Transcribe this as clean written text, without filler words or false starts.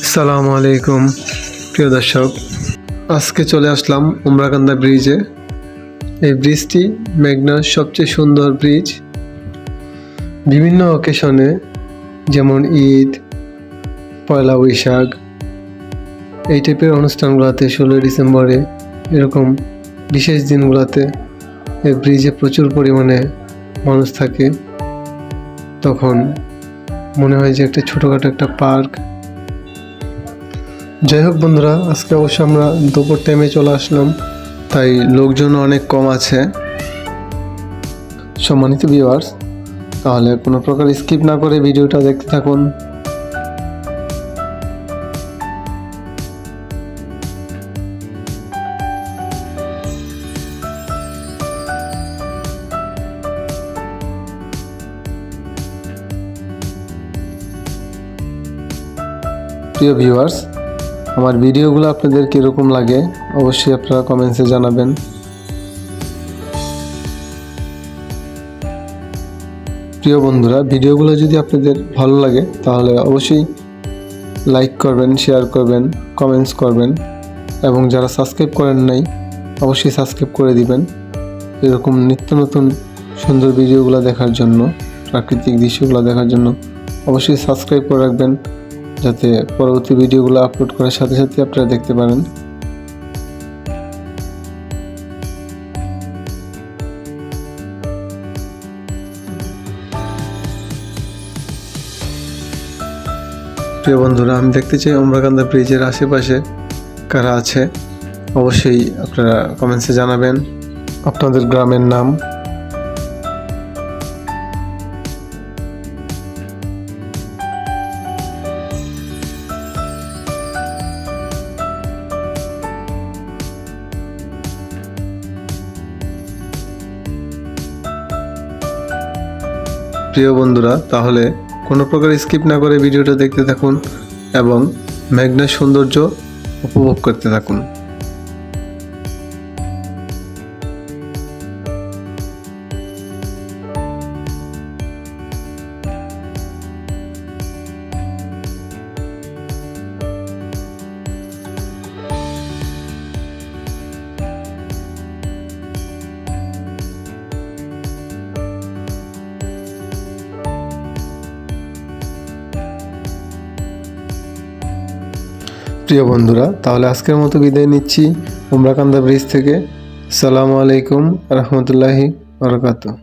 আসসালামু আলাইকুম প্রিয় দর্শক, আজকে চলে আসলাম উমরাকান্দা ব্রিজে। এই ব্রিজটি মেঘনার সবচেয়ে সুন্দর ব্রিজ। বিভিন্ন অকেশনে যেমন ঈদ, পয়লা বৈশাখ এই টাইপের অনুষ্ঠানগুলোতে 16 ডিসেম্বরে এরকম বিশেষ দিনগুলোতে এই ব্রিজে প্রচুর পরিমাণে মানুষ থাকে। তখন মনে হয় যে একটা ছোটোখাটো একটা পার্ক। যাই হোক বন্ধুরা, আজকে অবশ্য আমরা দুপুর টাইমে চলে আসলাম, তাই লোকজন অনেক কম আছে। সম্মানিত ভিউয়ার্স, তাহলে কোনো প্রকার স্কিপ না করে ভিডিওটা দেখতে থাকুন। প্রিয় ভিউয়ার্স, আমার ভিডিওগুলো আপনাদের কীরকম লাগে অবশ্যই আপনারা কমেন্টসে জানাবেন। প্রিয় বন্ধুরা, ভিডিওগুলো যদি আপনাদের ভালো লাগে তাহলে অবশ্যই লাইক করবেন, শেয়ার করবেন, কমেন্টস করবেন এবং যারা সাবস্ক্রাইব করেন নাই অবশ্যই সাবস্ক্রাইব করে দিবেন। এরকম নিত্য নতুন সুন্দর ভিডিওগুলো দেখার জন্য, প্রাকৃতিক দৃশ্যগুলো দেখার জন্য অবশ্যই সাবস্ক্রাইব করে রাখবেন, যাতে পরবর্তী ভিডিওগুলো আপলোড করার সাথে সাথে আপনারা দেখতে পারেন। প্রিয় বন্ধুরা, আমি দেখতে চাই উমরাকান্দা ব্রিজের আশেপাশে কারা আছে। অবশ্যই আপনারা কমেন্টসে জানাবেন আপনাদের গ্রামের নাম। প্রিয় বন্ধুরা, তাহলে কোনো প্রকার স্কিপ না করে ভিডিওটা দেখতে থাকুন এবং মেঘনার সৌন্দর্য উপভোগ করতে থাকুন। প্রিয় বন্ধুরা, তাহলে আজকের মতো বিদায় নিচ্ছি উমরাকান্দা ব্রিজ থেকে। আসসালামু আলাইকুম রহমতুল্লাহি বারাকাতুহু।